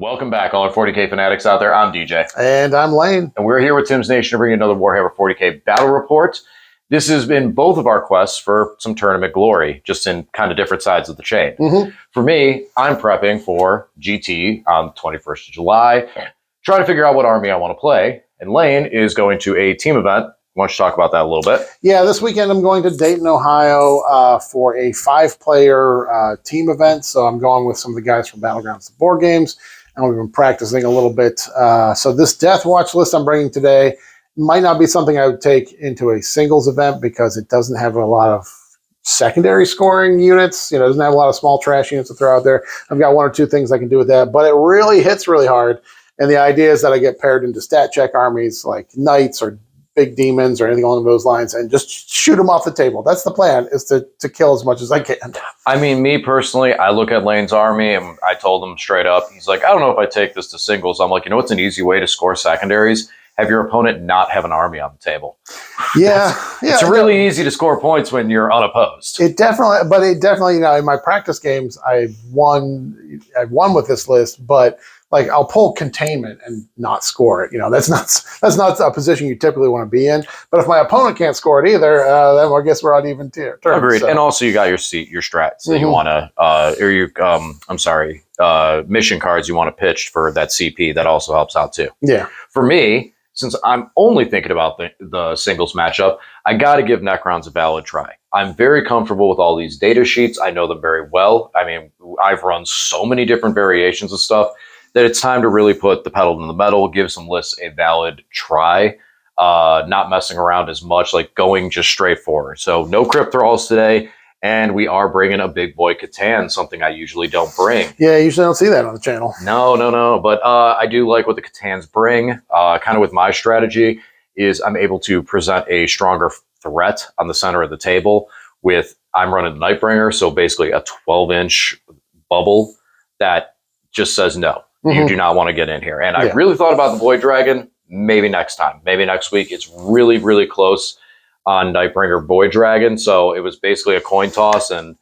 Welcome back, all our 40K fanatics out there. I'm DJ. And I'm Lane. And we're here with Tim's Nation to bring you another Warhammer 40K battle report. This has been both of our quests for some tournament glory, just in kind of different sides of the chain. For me, I'm prepping for GT on the 21st of July, trying to figure out what army I want to play. And Lane is going to a team event. Why don't you talk about that a little bit? Yeah, this weekend I'm going to Dayton, Ohio for a 5-player team event. So I'm going with some of the guys from Battlegrounds and Board Games, and we've been practicing a little bit. So this DeathWatch list I'm bringing today might not be something I would take into a singles event because it doesn't have a lot of secondary scoring units. You know, it doesn't have a lot of small trash units to throw out there. I've got one or two things I can do with that, but it really hits really hard. And the idea is that I get paired into stat check armies like knights or big demons or anything along those lines and just shoot them off the table. That's the plan, is to kill as much as I can. I mean, me personally, I look at Lane's army and I told him straight up, he's like, I don't know if I take this to singles. I'm like, you know what's an easy way to score secondaries? Have your opponent not have an army on the table. Yeah. It's really easy to score points when you're unopposed. It definitely, you know, in my practice games, I've won with this list, but like I'll pull containment and not score it. You know, that's not a position you typically want to be in. But if my opponent can't score it either, then I guess we're on even terms. Agreed. So. And also you got your strats that you want to, mission cards you want to pitch for that CP. That also helps out too. Yeah. For me, since I'm only thinking about the singles matchup, I got to give Necrons a valid try. I'm very comfortable with all these data sheets. I know them very well. I mean, I've run so many different variations of stuff that it's time to really put the pedal to the metal, give some lists a valid try, not messing around as much, like going just straight forward. So no crypt thralls today, and we are bringing a big boy Catan, something I usually don't bring. Yeah, you usually don't see that on the channel. No. But I do like what the Catans bring. Kind of with my strategy is I'm able to present a stronger threat on the center of the table with, I'm running the Nightbringer, so basically a 12-inch bubble that just says no. You do not want to get in here. And I really thought about the Void Dragon. Maybe next time. Maybe next week. It's really, really close on Nightbringer Void Dragon. So it was basically a coin toss, and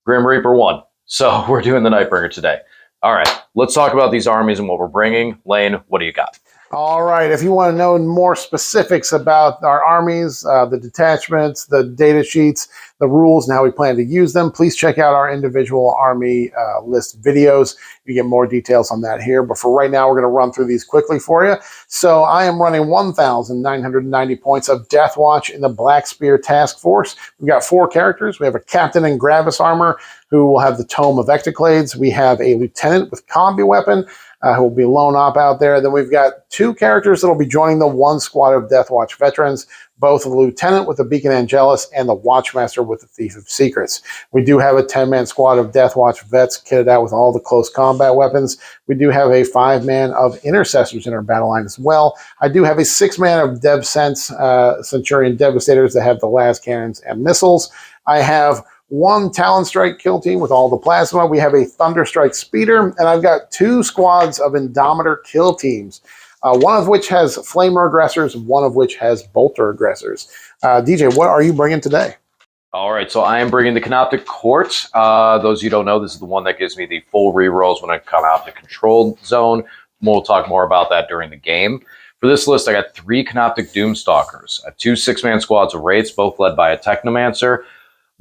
Grim Reaper won. So we're doing the Nightbringer today. All right. Let's talk about these armies and what we're bringing. Lane, what do you got? All right. If you want to know more specifics about our armies, the detachments, the data sheets, the rules, and how we plan to use them, please check out our individual army list videos. You get more details on that here. But for right now, we're going to run through these quickly for you. So I am running 1,990 points of DeathWatch in the Black Spear Task Force. We've got 4 characters. We have a captain in Gravis armor who will have the Tome of Ectoclades. We have a lieutenant with combi weapon who will be lone op out there. Then we've got 2 characters that will be joining the 1 squad of DeathWatch veterans, both the lieutenant with the Beacon Angelus and the Watchmaster with the Thief of Secrets. We do have a 10-man squad of DeathWatch vets kitted out with all the close combat weapons. We do have a 5-man of intercessors in our battle line as well. I do have a 6-man of Dev Sense Centurion Devastators that have the las cannons and missiles. I have 1 Talon Strike kill team with all the plasma. We have a Thunderstrike speeder, and I've got 2 squads of Indomitor kill teams, one of which has Flamer aggressors, one of which has Bolter aggressors. DJ, what are you bringing today? All right, so I am bringing the Canoptic Court. Those of you who don't know, this is the one that gives me the full rerolls when I come out the controlled zone. We'll talk more about that during the game. For this list, I got 3 Canoptic Doomstalkers. I have 2 6-man squads of Wraiths, both led by a Technomancer.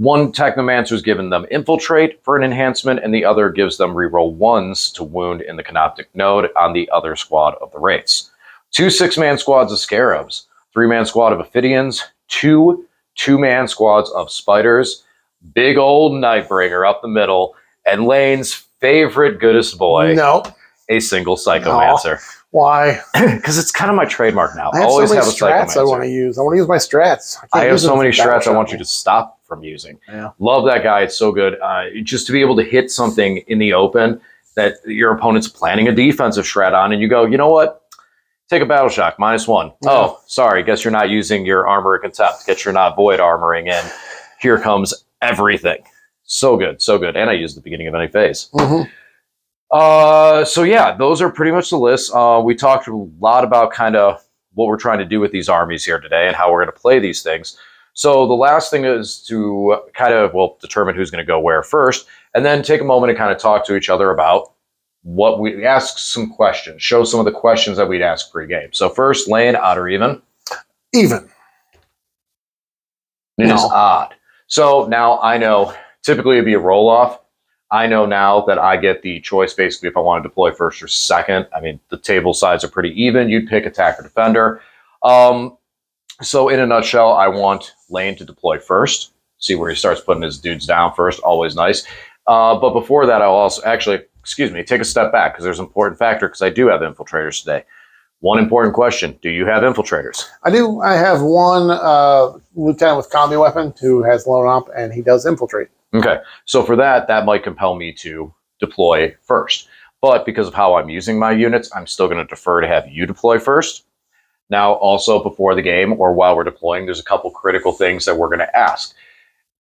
One Technomancer is giving them Infiltrate for an enhancement, and the other gives them reroll 1s to wound in the Canoptic node on the other squad of the Wraiths. 2 6-man squads of Scarabs, 3-man squad of Ophidians, 2 2-man squads of Spiders, big old Nightbringer up the middle, and Lane's favorite goodest boy, a single Psychomancer. No. Why? Because it's kind of my trademark now. I always have a strats I want to use. I want to use my strats. I have so many strats I want you to stop from using. Yeah. Love that guy. It's so good. Just to be able to hit something in the open that your opponent's planning a defensive strat on, and you go, you know what? Take a Battle Shock, -1. Yeah. Oh, sorry. Guess you're not using your Armor of Contempt. Guess you're not Void Armoring in. Here comes everything. So good. So good. And I use the beginning of any phase. So yeah, those are pretty much the list. We talked a lot about kind of what we're trying to do with these armies here today and how we're going to play these things. So the last thing is to kind of, well, determine who's going to go where first, and then take a moment and kind of talk to each other about what we ask some questions, show some of the questions that we'd ask pre-game. So first, Lane, odd or even? Even. It is odd. So now I know, typically it'd be a roll-off. I know now that I get the choice basically if I want to deploy first or second. I mean, the table sides are pretty even. You'd pick attack or defender. So in a nutshell, I want Lane to deploy first. See where he starts putting his dudes down first. Always nice. But before that, I'll also actually, take a step back because there's an important factor because I do have infiltrators today. One important question. Do you have infiltrators? I do. I have one lieutenant with combi weapon who has lone op, and he does infiltrate. Okay. So for that, that might compel me to deploy first. But because of how I'm using my units, I'm still going to defer to have you deploy first. Now, also before the game or while we're deploying, there's a couple critical things that we're going to ask.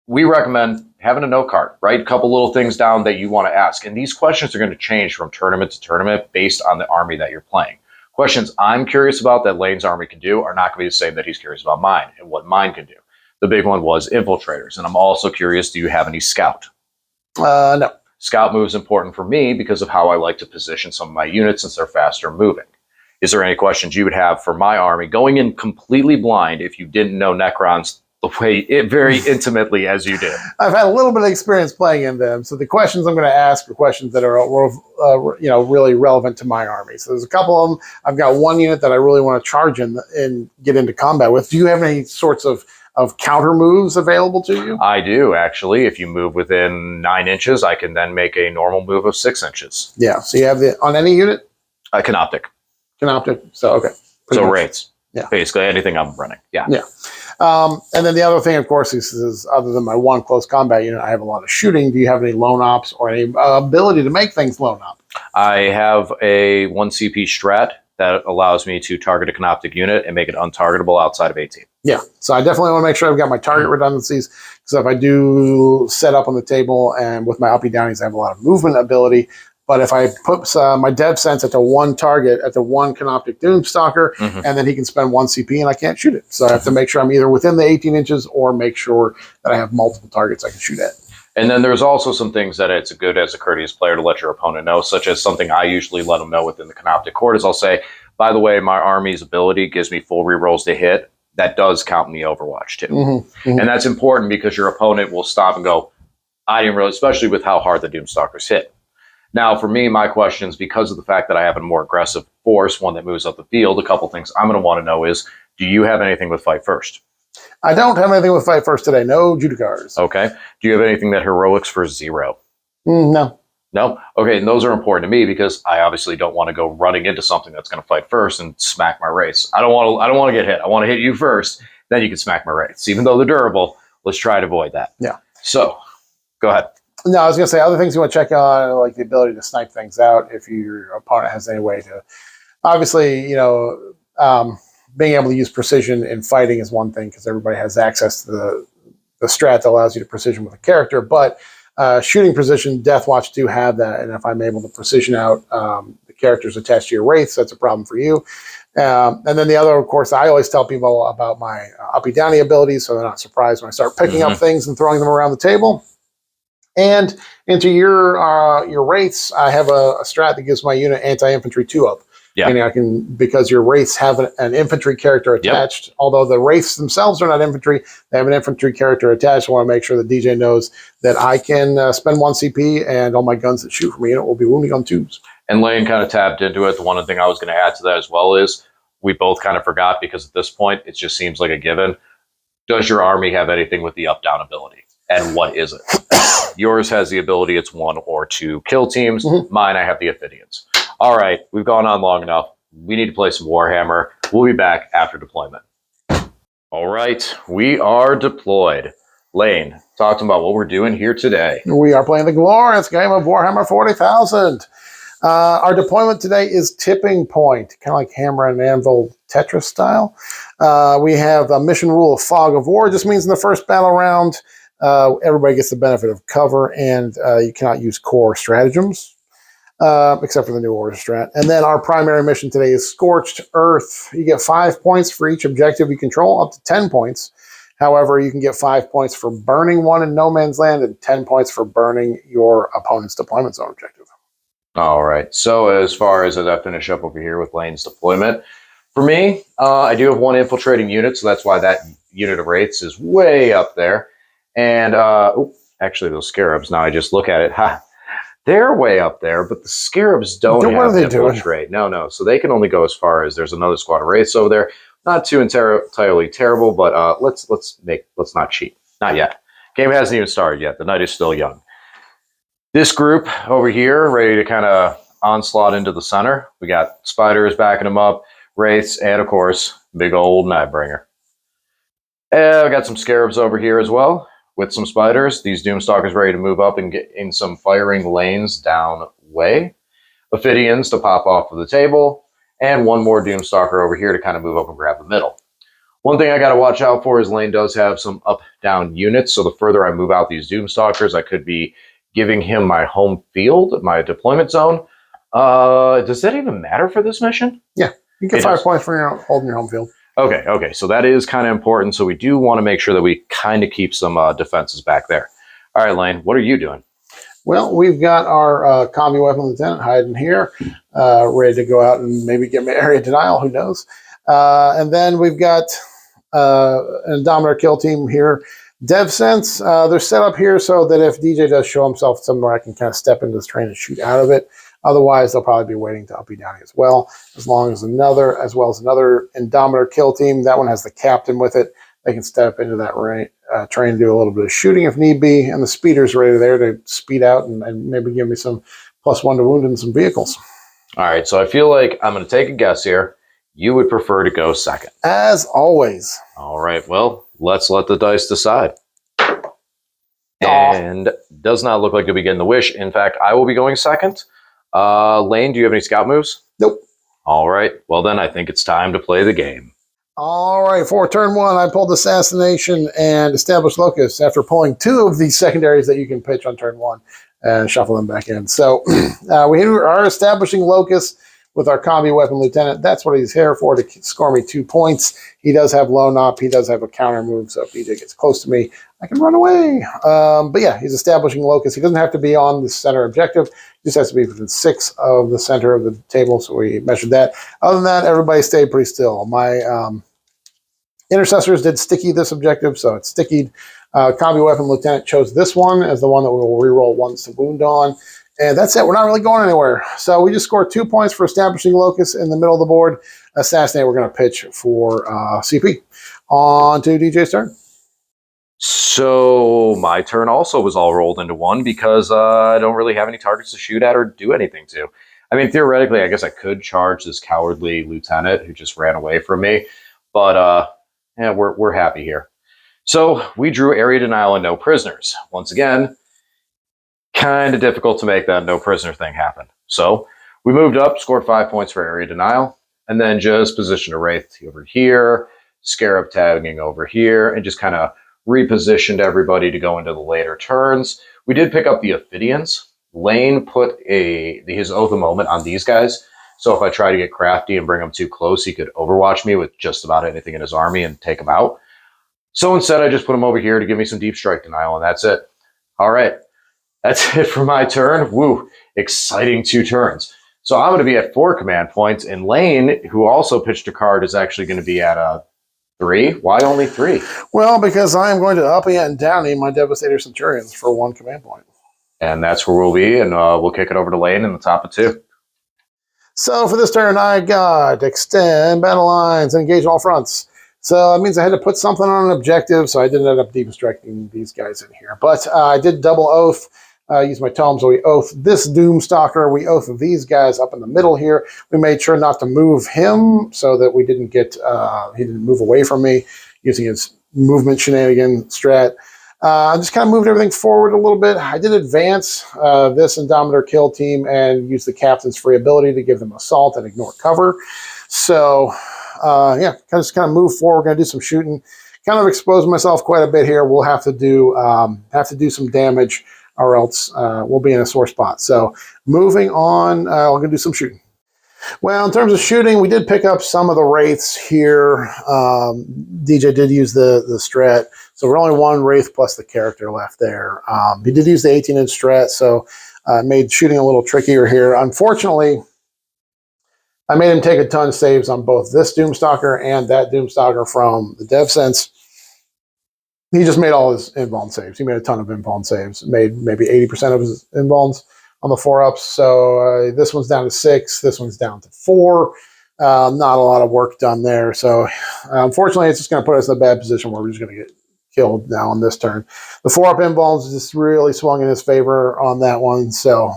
We recommend having a note card, right? A couple little things down that you want to ask. And these questions are going to change from tournament to tournament based on the army that you're playing. Questions I'm curious about that Lane's army can do are not going to be the same that he's curious about mine and what mine can do. The big one was infiltrators. And I'm also curious, do you have any scout? No. Scout move is important for me because of how I like to position some of my units since they're faster moving. Is there any questions you would have for my army going in completely blind if you didn't know Necrons the way very intimately as you did? I've had a little bit of experience playing in them, so the questions I'm going to ask are questions that are really relevant to my army. So there's a couple of them. I've got one unit that I really want to charge in and get into combat with. Do you have any sorts of counter moves available to you? I do, actually. If you move within 9 inches, I can then make a normal move of 6 inches. Yeah, so you have on any unit? Canoptic. Canoptic, so okay. So rates. Yeah. Basically anything I'm running. Yeah. Yeah. And then the other thing, of course, is other than my one close combat unit, I have a lot of shooting. Do you have any lone ops or any ability to make things lone op? I have a 1 CP strat that allows me to target a canoptic unit and make it untargetable outside of 18. Yeah, so I definitely want to make sure I've got my target redundancies, because if I do set up on the table and with my uppy downies, I have a lot of movement ability. But if I put my dev sense at the one target, at the one canoptic doomstalker, and then he can spend 1 CP and I can't shoot it. So I have to make sure I'm either within the 18 inches or make sure that I have multiple targets I can shoot at. And then there's also some things that it's good as a courteous player to let your opponent know, such as something I usually let them know within the canoptic court is I'll say, by the way, my army's ability gives me full rerolls to hit. That does count in the Overwatch too. And that's important because your opponent will stop and go, I didn't really, especially with how hard the doomstalkers hit. Now, for me, my questions, because of the fact that I have a more aggressive force, one that moves up the field, a couple things I'm going to want to know is, do you have anything with fight first? I don't have anything with fight first today. No Judicars. Okay. Do you have anything that heroics for 0? No. No? Okay, and those are important to me because I obviously don't want to go running into something that's going to fight first and smack my race. I don't want to get hit. I want to hit you first, then you can smack my race. Even though they're durable, let's try to avoid that. Yeah. So, go ahead. No, I was going to say other things you want to check on, like the ability to snipe things out if your opponent has any way to. Obviously, being able to use precision in fighting is one thing because everybody has access to the strat that allows you to precision with a character. But shooting precision, DeathWatch do have that, and if I'm able to precision out the characters attached to your wraiths, that's a problem for you. And then the other, of course, I always tell people about my uppy downy abilities, so they're not surprised when I start picking up things and throwing them around the table. And into your wraiths, I have a strat that gives my unit anti-infantry 2-up. Yeah. Meaning I can, because your wraiths have an infantry character attached, although the wraiths themselves are not infantry, they have an infantry character attached. I want to make sure the DJ knows that I can spend 1 CP and all my guns that shoot for me, and it will be wounding on 2s. And Lane kind of tapped into it. The one thing I was going to add to that as well is we both kind of forgot because at this point, it just seems like a given. Does your army have anything with the up-down ability? And what is it? Yours has the ability, it's 1 or 2 kill teams. Mine, I have the Ophidians. All right, we've gone on long enough. We need to play some Warhammer. We'll be back after deployment. All right, we are deployed. Lane, talk to them about what we're doing here today. We are playing the glorious game of Warhammer 40,000. Our deployment today is Tipping Point, kind of like Hammer and Anvil Tetris style. We have a mission rule of Fog of War. It just means in the first battle round, everybody gets the benefit of cover, and you cannot use core stratagems, except for the new order strat. And then our primary mission today is Scorched Earth. You get 5 points for each objective you control, up to 10 points. However, you can get 5 points for burning one in no man's land and 10 points for burning your opponent's deployment zone objective. All right. So as far as I finish up over here with Lane's deployment, for me, I do have one infiltrating unit, so that's why that unit of wraiths is way up there. And actually, those scarabs. Now I just look at it. Ha, they're way up there, but the scarabs don't What are have they infiltrate. No. So they can only go as far as there's another squad of wraiths over there. Not too entirely terrible, but let's not cheat. Not yet. Game hasn't even started yet. The night is still young. This group over here, ready to kind of onslaught into the center. We got spiders backing them up, wraiths, and of course, big old Nightbringer. And I got some scarabs over here as well with some spiders. These Doomstalkers ready to move up and get in some firing lanes down way. Ophidians to pop off of the table, and one more Doomstalker over here to kind of move up and grab the middle. One thing I got to watch out for is Lane does have some up-down units, so the further I move out these Doomstalkers, I could be giving him my home field, my deployment zone. Does that even matter for this mission? Yeah, you get 5 points for holding your home field. Okay, so that is kind of important, so we do want to make sure that we kind of keep some defenses back there. All right, Lane, what are you doing? Well, we've got our combi weapon lieutenant hiding here, ready to go out and maybe get area denial, who knows. And then we've got an Indomitor kill team here. DevSense, they're set up here so that if DJ does show himself somewhere, I can kind of step into this train and shoot out of it. Otherwise, they'll probably be waiting to uppy downy as well. As well as another Indomitor kill team. That one has the captain with it. They can step into that train and do a little bit of shooting if need be. And the speeder's ready there to speed out and maybe give me some +1 to wound and some vehicles. All right, so I feel like I'm going to take a guess here. You would prefer to go second. As always. All right, well, let's let the dice decide. And does not look like you'll be getting the wish. In fact, I will be going second. Lane, do you have any scout moves? Nope. All right, well then I think it's time to play the game. All right, for turn 1, I pulled Assassination and Established Locus after pulling 2 of the secondaries that you can pitch on turn 1 and shuffle them back in. So we are establishing Locus with our combi weapon lieutenant. That's what he's here for, to score me 2 points. He does have lone op. He does have a counter move, so if DJ gets close to me, I can run away. But yeah, he's establishing Locus. He doesn't have to be on the center objective. He just has to be within 6 of the center of the table, so we measured that. Other than that, everybody stayed pretty still. My intercessors did sticky this objective, so it's stickied. Combi weapon lieutenant chose this one as the one that we will reroll once to wound on. And that's it. We're not really going anywhere. So we just scored 2 points for establishing Locus in the middle of the board. Assassinate, we're going to pitch for CP. On to DJ's turn. So my turn also was all rolled into 1 because I don't really have any targets to shoot at or do anything to. I mean, theoretically, I guess I could charge this cowardly lieutenant who just ran away from me. But yeah, we're happy here. So we drew area denial and no prisoners. Once again, kind of difficult to make that no prisoner thing happen. So we moved up, scored 5 points for area denial, and then just positioned a wraith over here, scarab tagging over here, and just kind of repositioned everybody to go into the later turns. We did pick up the Ophidians. Lane put his Oath of Moment on these guys. So if I try to get crafty and bring them too close, he could overwatch me with just about anything in his army and take them out. So instead, I just put him over here to give me some deep strike denial, and that's it. All right. That's it for my turn. Woo, exciting 2 turns. So I'm going to be at 4 command points, and Lane, who also pitched a card, is actually going to be at 3. Why only 3? Well, because I am going to uppy and downy my Devastator Centurions for 1 command point. And that's where we'll be, and we'll kick it over to Lane in the top of 2. So for this turn, I got extend battle lines and engage all fronts. So that means I had to put something on an objective, so I didn't end up deep striking these guys in here. But I did double oath. Use my tome, so we oath this Doomstalker. We oath these guys up in the middle here. We made sure not to move him so that we didn't get he didn't move away from me using his movement shenanigan strat. I just kind of moved everything forward a little bit. I did advance this Indomitor kill team and use the captain's free ability to give them assault and ignore cover. So yeah, just kind of move forward. We're going to do some shooting. Kind of expose myself quite a bit here. We'll have to do some damage, or else we'll be in a sore spot. So moving on, we're going to do some shooting. Well, in terms of shooting, we did pick up some of the wraiths here. DJ did use the strat, so we're only 1 wraith plus the character left there. He did use the 18-inch strat, so Made shooting a little trickier here. Unfortunately, I made him take a ton of saves on both this Doomstalker and that Doomstalker from the dev sense. He just made all his invuln saves. He made a ton of invuln saves. Made maybe 80% of his invulns on the 4-ups. So this one's down to 6. This one's down to 4. Not a lot of work done there. So unfortunately, it's just going to put us in a bad position where we're just going to get killed now on this turn. The 4-up invulns just really swung in his favor on that one. So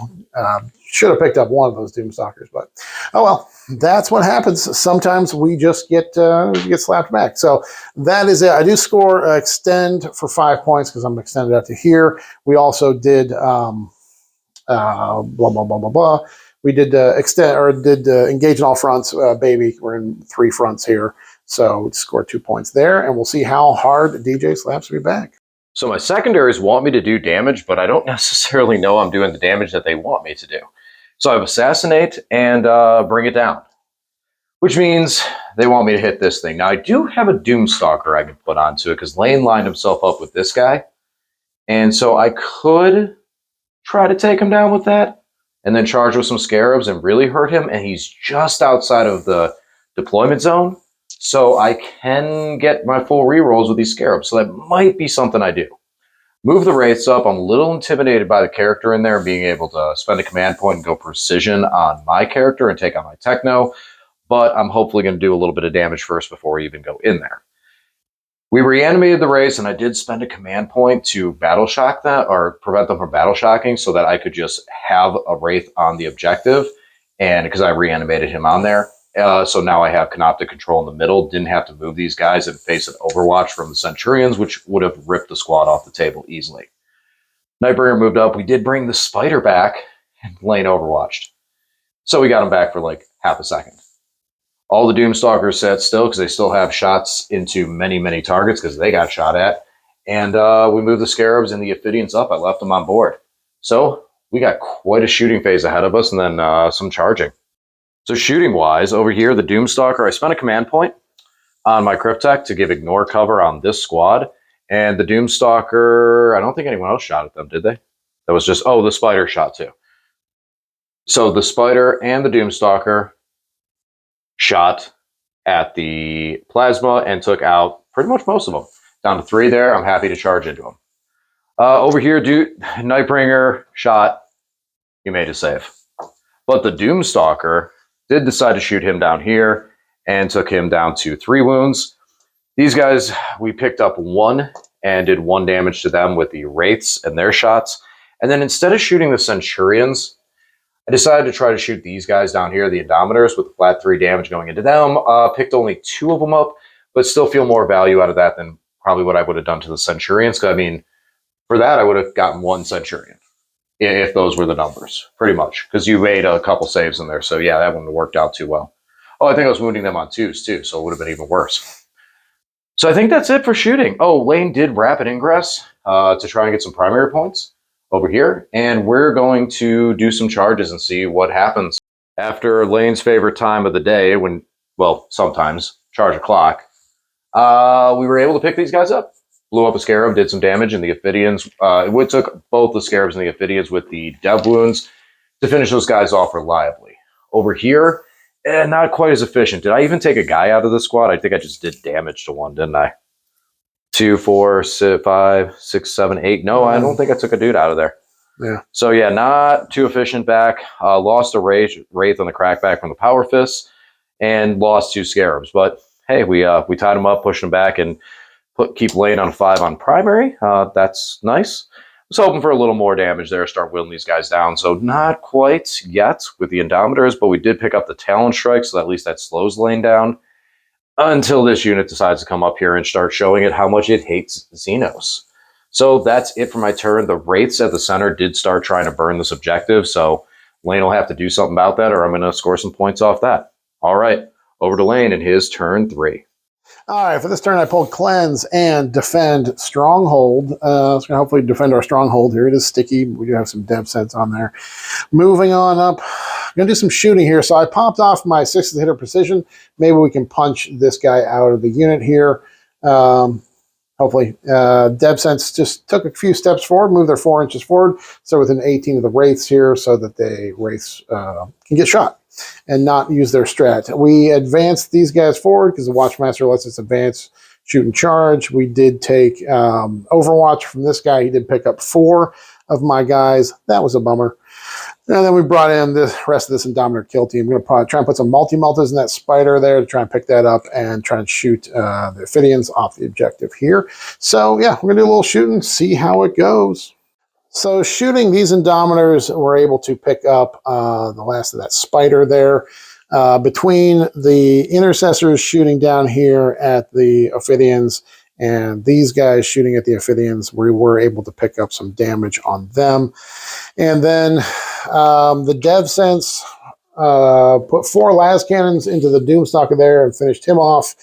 should have picked up one of those Doomstalkers. But oh well. That's what happens. Sometimes we just get slapped back. So that is it. I do score extend for 5 points because I'm extended out to here. We also did blah blah blah blah blah. We did engage in all fronts, baby. We're in 3 fronts here, so we scored 2 points there, and we'll see how hard DJ slaps me back. So my secondaries want me to do damage, but I don't necessarily know I'm doing the damage that they want me to do. So I have Assassinate and Bring It Down, which means they want me to hit this thing. Now, I do have a Doomstalker I can put onto it because Lane lined himself up with this guy. And so I could try to take him down with that and then charge with some Scarabs and really hurt him. And he's just outside of the deployment zone. So I can get my full rerolls with these Scarabs. So that might be something I do. Move the Wraiths up. I'm a little intimidated by the character in there and being able to spend a command point and go precision on my character and take on my Techno. But I'm hopefully going to do a little bit of damage first before we even go in there. We reanimated the Wraiths, and I did spend a command point to battle shock that, or prevent them from battle shocking, so that I could just have a Wraith on the objective, and because I reanimated him on there. So now I have Canoptic control in the middle. Didn't have to move these guys and face an Overwatch from the Centurions, which would have ripped the squad off the table easily. Nightbringer moved up. We did bring the Spider back, and Lane Overwatched. So we got him back for like half a second. All the Doomstalkers set still because they still have shots into many, many targets because they got shot at. And we moved the Scarabs and the Ophidians up. I left them on board. So we got quite a shooting phase ahead of us and then some charging. So shooting-wise, over here, the Doomstalker, I spent a command point on my Cryptek to give ignore cover on this squad. And the Doomstalker, I don't think anyone else shot at them, did they? That was just, oh, the Spider shot too. So the Spider and the Doomstalker shot at the Plasma and took out pretty much most of them. Down to 3 there. I'm happy to charge into them. Over here, Nightbringer shot. He made a save. But the Doomstalker did decide to shoot him down here and took him down to 3 wounds. These guys, we picked up 1 and did 1 damage to them with the Wraiths and their shots. And then instead of shooting the Centurions, I decided to try to shoot these guys down here, the Indomitors, with a flat 3 damage going into them. Picked only 2 of them up, but still feel more value out of that than probably what I would have done to the Centurions. Because, I mean, for that, I would have gotten 1 Centurion, if those were the numbers, pretty much. Because you made a couple saves in there, so yeah, that wouldn't have worked out too well. Oh, I think I was wounding them on 2s, too, so it would have been even worse. So I think that's it for shooting. Oh, Lane did Rapid Ingress to try and get some primary points over here, and we're going to do some charges and see what happens. After Lane's favorite time of the day, when, well, sometimes, charge o'clock, we were able to pick these guys up. Blew up a Scarab, did some damage, and the Ophidians, it took both the Scarabs and the Ophidians with the dev wounds to finish those guys off reliably. Over here, not quite as efficient. Did I even take a guy out of the squad? I think I just did damage to 1, didn't I? 2, 4, 5, 6, 7, 8. No, I don't think I took a dude out of there. Yeah. So yeah, not too efficient back. Lost a Wraith on the crackback from the Power Fists, and lost 2 Scarabs. But hey, we tied them up, pushed them back, and keep Lane on 5 on primary. That's nice. I was hoping for a little more damage there, start whittling these guys down. So not quite yet with the Indomitors, but we did pick up the Talon Strike, so at least that slows Lane down. Until this unit decides to come up here and start showing it how much it hates Xenos. So that's it for my turn. The Wraiths at the center did start trying to burn this objective, so Lane will have to do something about that, or I'm going to score some points off that. All right, over to Lane in his turn 3. All right, for this turn, I pulled Cleanse and Defend Stronghold. It's going to hopefully defend our Stronghold here. It is sticky. We do have some dev sets on there. Moving on up, I'm going to do some shooting here. So I popped off my 6th hitter precision. Maybe we can punch this guy out of the unit here. hopefully. DevSense just took a few steps forward, moved their 4 inches forward, so within 18 of the Wraiths here, so that the Wraiths can get shot and not use their strat. We advanced these guys forward because the Watchmaster lets us advance, shoot, and charge. We did take Overwatch from this guy. He did pick up 4 of my guys. That was a bummer. And then we brought in the rest of this Indominator kill team. I'm going to try and put some multi-meltas in that spider there to try and pick that up and try and shoot the Ophidians off the objective here. So, yeah, we're going to do a little shooting, see how it goes. So, shooting these Indominators, we're able to pick up the last of that spider there. Between the Intercessors shooting down here at the Ophidians and these guys shooting at the Ophidians, we were able to pick up some damage on them. And then the DevSense put 4 las cannons into the Doomstalker there and finished him off.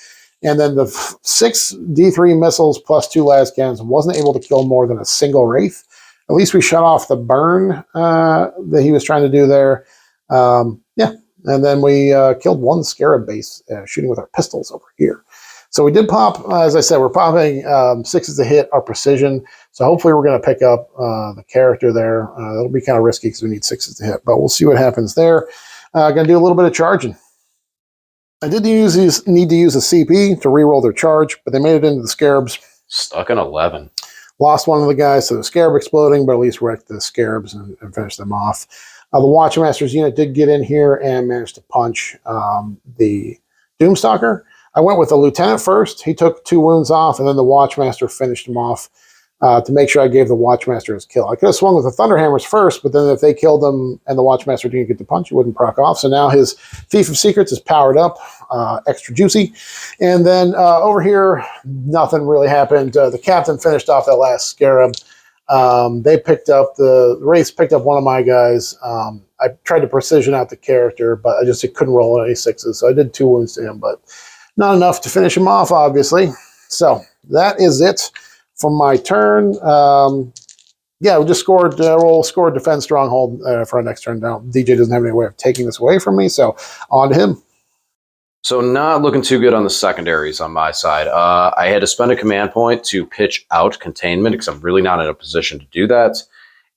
And then the 6 D3 missiles plus 2 las cannons wasn't able to kill more than a single Wraith. At least we shut off the burn that he was trying to do there. Yeah, and then we killed 1 Scarab base shooting with our pistols over here. So we did pop, as I said, we're popping 6s to hit our precision. So hopefully we're going to pick up the character there. It'll be kind of risky because we need 6s to hit, but we'll see what happens there. Going to do a little bit of charging. I did need to use a CP to reroll their charge, but they made it into the Scarabs. Stuck in 11. Lost one of the guys to the Scarab exploding, but at least wrecked the Scarabs and finished them off. The Watchmaster's unit did get in here and managed to punch the Doomstalker. I went with the Lieutenant first. He took 2 wounds off, and then the Watchmaster finished him off to make sure I gave the Watchmaster his kill. I could have swung with the Thunderhammers first, but then if they killed him and the Watchmaster didn't get the punch, he wouldn't proc off. So now his Thief of Secrets is powered up, extra juicy. And then over here, nothing really happened. The Captain finished off that last Scarab. They picked up, the Wraiths picked up one of my guys. I tried to precision out the character, but I couldn't roll any 6s. So I did 2 wounds to him, but not enough to finish him off, obviously. So that is it for my turn. Yeah, we just scored, we'll score Defend Stronghold for our next turn. Now, DJ doesn't have any way of taking this away from me, so on to him. So not looking too good on the secondaries on my side. I had to spend a command point to pitch out containment because I'm really not in a position to do that.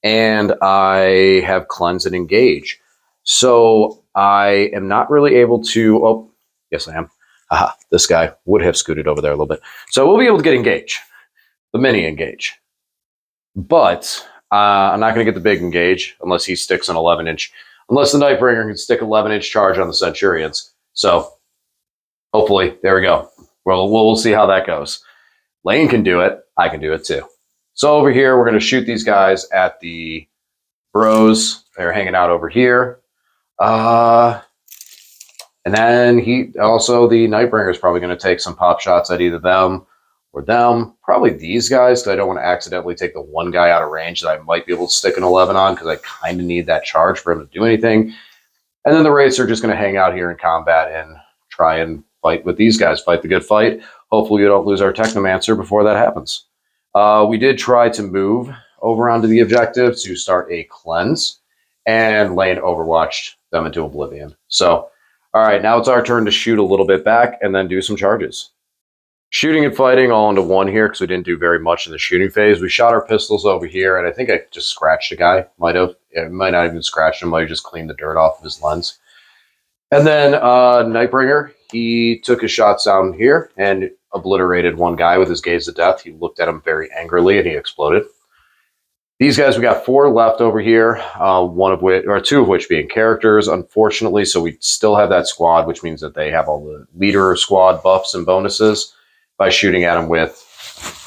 And I have Cleanse and Engage. So I am not really able to... Oh, yes, I am. Aha, this guy would have scooted over there a little bit. So we'll be able to get Engage. The mini Engage. But I'm not going to get the big Engage unless he sticks an 11-inch. Unless the Nightbringer can stick 11-inch charge on the Centurions. So hopefully, there we go. Well, we'll see how that goes. Lane can do it. I can do it too. So over here, we're going to shoot these guys at the bros. They're hanging out over here. And then the Nightbringer is probably going to take some pop shots at either them or them. Probably these guys, because I don't want to accidentally take the one guy out of range that I might be able to stick an 11 on, because I kind of need that charge for him to do anything. And then the Wraiths are just going to hang out here in combat and try and fight with these guys, fight the good fight. Hopefully we don't lose our Technomancer before that happens. We did try to move over onto the objective to start a cleanse, and Lane overwatched them into oblivion. So, all right, now it's our turn to shoot a little bit back and then do some charges. Shooting and fighting all into one here because we didn't do very much in the shooting phase. We shot our pistols over here, and I think I just scratched a guy. Might not even scratched him. Might have just cleaned the dirt off of his lens. And then Nightbringer, he took his shots down here and obliterated one guy with his Gaze of Death. He looked at him very angrily, and he exploded. These guys, we got 4 left over here, two of which being characters, unfortunately. So we still have that squad, which means that they have all the leader squad buffs and bonuses by shooting at them with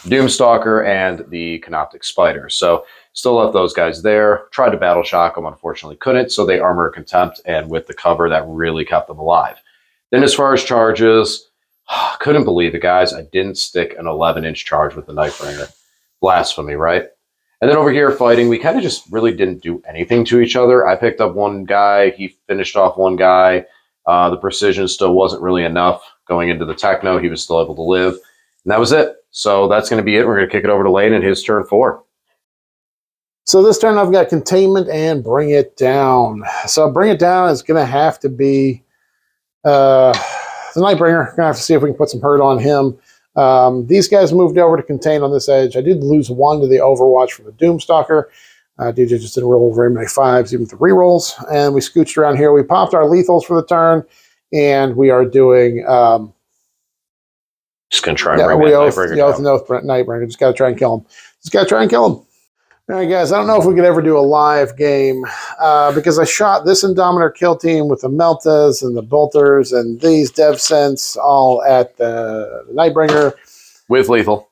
Doomstalker and the Canoptic Spider. So still left those guys there. Tried to battle shock them, unfortunately couldn't. So they armor contempt, and with the cover, that really kept them alive. Then as far as charges, couldn't believe it, guys. I didn't stick an 11-inch charge with the Nightbringer. Blasphemy, right? And then over here fighting, we kind of just really didn't do anything to each other. I picked up one guy. He finished off one guy. The precision still wasn't really enough. Going into the techno, he was still able to live. And that was it. So that's going to be it. We're going to kick it over to Lane in his turn 4. So this turn I've got Containment and Bring It Down. So Bring It Down is going to have to be the Nightbringer. Going to have to see if we can put some hurt on him. These guys moved over to contain on this edge. I did lose one to the Overwatch from the Doomstalker. DJ just didn't roll very many 5s, even with the rerolls. And we scooched around here. We popped our lethals for the turn, and we are doing... just going to try and bring that Nightbringer down. Nightbringer. Just got to try and kill him. All right, guys, I don't know if we could ever do a live game because I shot this Indominator kill team with the Meltas and the Bolters and these Dev Sense all at the Nightbringer. With lethal.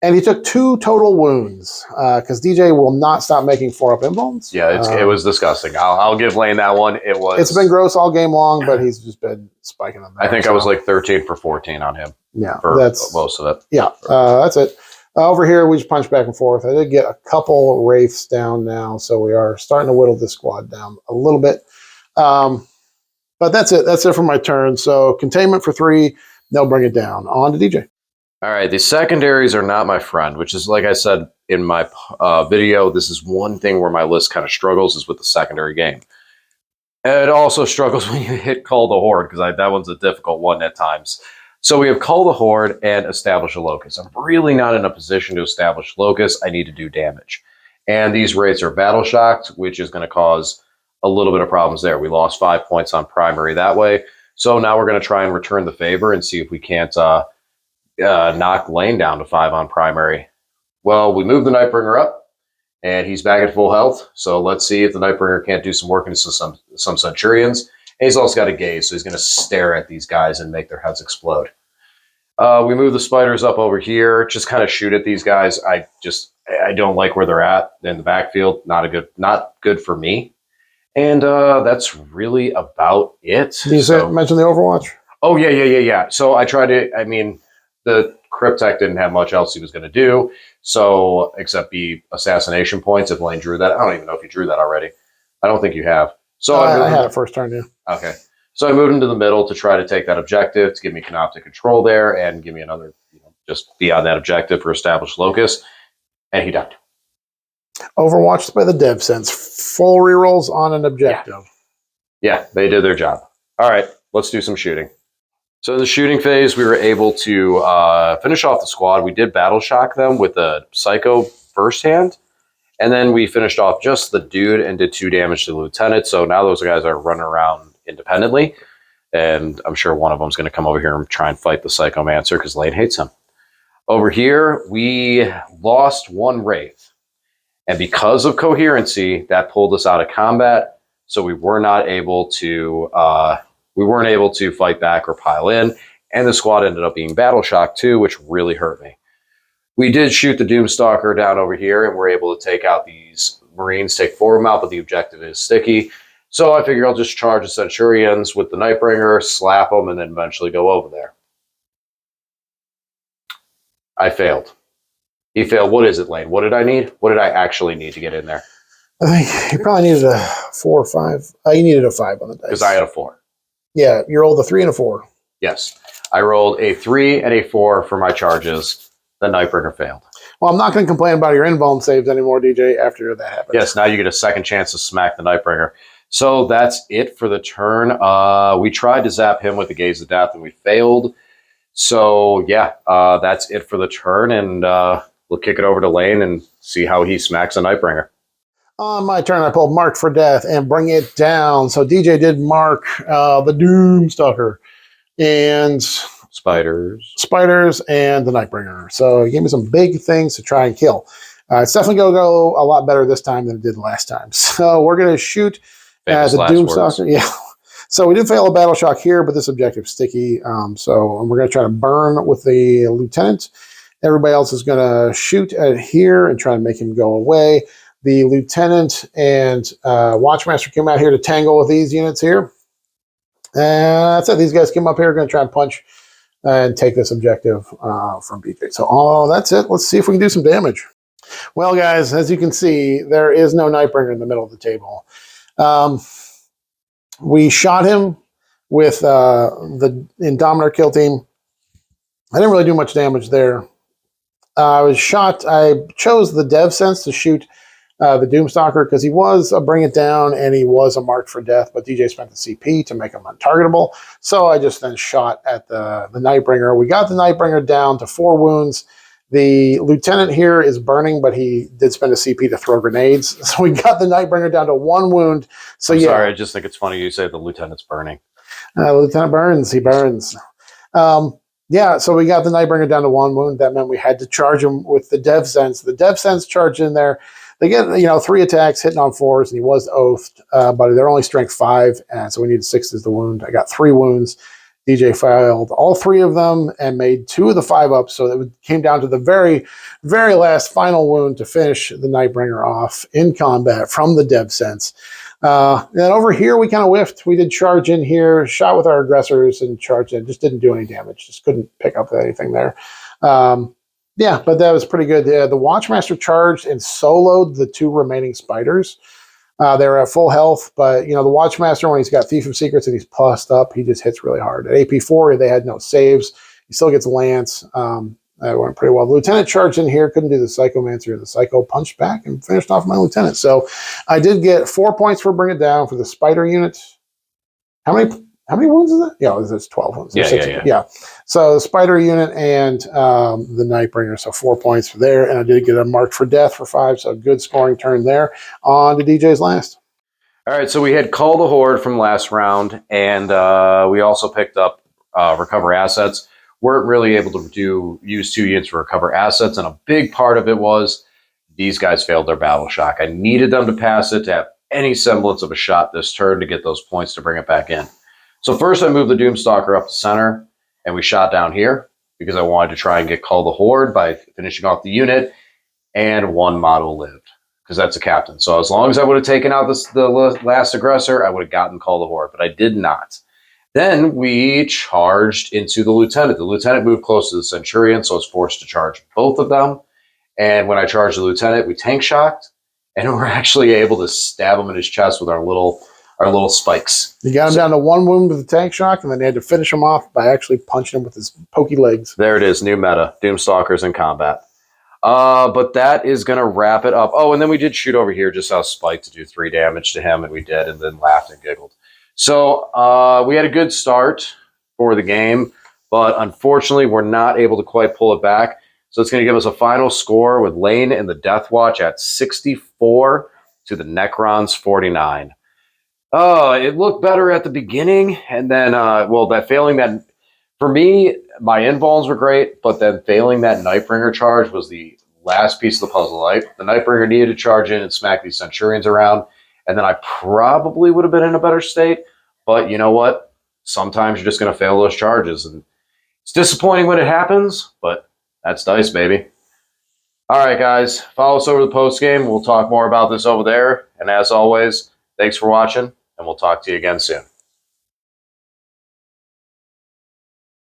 And he took 2 total wounds because DJ will not stop making 4-up inbones. Yeah, it was disgusting. I'll give Lane that one. It's been gross all game long, but he's just been spiking them. I think I was like 13 for 14 on him. Yeah, that's most of it. Yeah, that's it. Over here, we just punch back and forth. I did get a couple Wraiths down now, so we are starting to whittle this squad down a little bit. But that's it. That's it for my turn. So containment for 3. They'll bring it down. On to DJ. All right, the secondaries are not my friend, which is, like I said in my video, this is one thing where my list kind of struggles is with the secondary game. It also struggles when you hit Call the Horde, because that one's a difficult one at times. So we have Call the Horde and Establish a Locus. I'm really not in a position to establish Locus. I need to do damage. And these Wraiths are battle shocked, which is going to cause a little bit of problems there. We lost 5 points on primary that way. So now we're going to try and return the favor and see if we can't knock Lane down to 5 on primary. Well, we moved the Nightbringer up, and he's back at full health. So let's see if the Nightbringer can't do some work into some Centurions. And he's also got a gaze, so he's going to stare at these guys and make their heads explode. We move the spiders up over here, just kind of shoot at these guys. I don't like where they're at in the backfield. Not good for me. And that's really about it. Did you mention the Overwatch? Oh, yeah. So I tried to, the Cryptech didn't have much else he was going to do, so except be assassination points if Lane drew that. I don't even know if you drew that already. I don't think you have. So I had it first turn, yeah. Okay. So I moved into the middle to try to take that objective, to give me Canoptic control there, and give me another, just be on that objective for Established Locus, and he died. Overwatched by the Dev Sense. Full rerolls on an objective. Yeah, they did their job. All right, let's do some shooting. So in the shooting phase, we were able to finish off the squad. We did battle shock them with a Psycho first hand. And then we finished off just the dude and did 2 damage to the lieutenant. So now those guys are running around independently. And I'm sure one of them is going to come over here and try and fight the Psychomancer because Lane hates him. Over here, we lost 1 Wraith. And because of coherency, that pulled us out of combat. So we were not able to fight back or pile in. And the squad ended up being battle shocked too, which really hurt me. We did shoot the Doomstalker down over here, and we're able to take out these Marines, take 4 of them out, but the objective is sticky. So I figure I'll just charge the Centurions with the Nightbringer, slap them, and then eventually go over there. I failed. He failed. What is it, Lane? What did I need? What did I actually need to get in there? I think you probably needed a 4 or 5. You needed a 5 on the dice. Because I had a 4. Yeah, you rolled a 3 and a 4. Yes. I rolled a 3 and a 4 for my charges. The Nightbringer failed. Well, I'm not going to complain about your invuln saves anymore, DJ, after that happens. Yes, now you get a second chance to smack the Nightbringer. So that's it for the turn. We tried to zap him with the Gaze of Death, and we failed. So, yeah, that's it for the turn, and we'll kick it over to Lane and see how he smacks a Nightbringer. On my turn, I pulled Mark for Death and bring it down. So DJ did mark the Doomstalker and spiders and the Nightbringer. So he gave me some big things to try and kill. It's definitely going to go a lot better this time than it did last time. So we're going to shoot at the Doomstalker. Words. Yeah. So we did fail a battle shock here, but this objective's sticky. So we're going to try to burn with the lieutenant. Everybody else is going to shoot at here and try to make him go away. The lieutenant and watchmaster came out here to tangle with these units here. And that's it. These guys came up here, going to try and punch and take this objective from BJ. So that's it. Let's see if we can do some damage. Well, guys, as you can see, there is no Nightbringer in the middle of the table. We shot him with the Indominator kill team. I didn't really do much damage there. I was shot. I chose the Dev Sense to shoot the Doomstalker, because he was a bring it down and he was a marked for death, but DJ spent the CP to make him untargetable. So I just then shot at the Nightbringer. We got the Nightbringer down to 4 wounds. The lieutenant here is burning, but he did spend a CP to throw grenades. So we got the Nightbringer down to 1 wound. So Sorry, I just think it's funny you say the lieutenant's burning. Lieutenant burns. He burns. Yeah, so we got the Nightbringer down to 1 wound. That meant we had to charge him with the Dev Sense. The Dev Sense charged in there. They get 3 attacks hitting on 4s, and he was oathed, but they're only strength 5, and so we needed 6 as the wound. I got 3 wounds. DJ failed all 3 of them and made 2 of the 5 up, so it came down to the very, very last final wound to finish the Nightbringer off in combat from the Dev Sense. And over here, we kind of whiffed. We did charge in here, shot with our aggressors, and charged in. Just didn't do any damage. Just couldn't pick up anything there. Yeah, but that was pretty good. The Watchmaster charged and soloed the 2 remaining spiders. They were at full health, but the Watchmaster, when he's got Thief of Secrets and he's plussed up, he just hits really hard. At AP4, they had no saves. He still gets Lance. That went pretty well. The Lieutenant charged in here, couldn't do the Psychomancer. The Psycho punched back and finished off my Lieutenant. So I did get 4 points for Bring It Down for the Spider unit. How many wounds is that? Yeah, it's 12 wounds. Yeah. So the Spider unit and the Nightbringer, so 4 points for there. And I did get a marked for death for 5, so good scoring turn there. On to DJ's last. All right, so we had Call the Horde from last round, and we also picked up Recover Assets. Weren't really able to use 2 units to recover assets, and a big part of it was these guys failed their Battle Shock. I needed them to pass it to have any semblance of a shot this turn to get those points to bring it back in. So first I moved the Doomstalker up to center, and we shot down here because I wanted to try and get Call the Horde by finishing off the unit, and 1 model lived because that's a captain. So as long as I would have taken out the last aggressor, I would have gotten Call the Horde, but I did not. Then we charged into the Lieutenant. The Lieutenant moved close to the Centurion, so I was forced to charge both of them. And when I charged the Lieutenant, we tank shocked, and we were actually able to stab him in his chest with our little spikes. You got him down to 1 wound with the tank shock, and then you had to finish him off by actually punching him with his pokey legs. There it is, new meta, Doomstalkers in combat. But that is going to wrap it up. Oh, and then we did shoot over here just out of spite to do 3 damage to him, and we did, and then laughed and giggled. So we had a good start for the game, but unfortunately we're not able to quite pull it back. So it's going to give us a final score with Lane and the DeathWatch at 64 to the Necrons 49. It looked better at the beginning, and then, for me, my invulns were great, but then failing that Nightbringer charge was the last piece of the puzzle. The Nightbringer needed to charge in and smack these Centurions around, and then I probably would have been in a better state. But you know what? Sometimes you're just going to fail those charges, and it's disappointing when it happens, but that's dice, baby. All right, guys, follow us over the post game. We'll talk more about this over there, and as always, thanks for watching, and we'll talk to you again soon.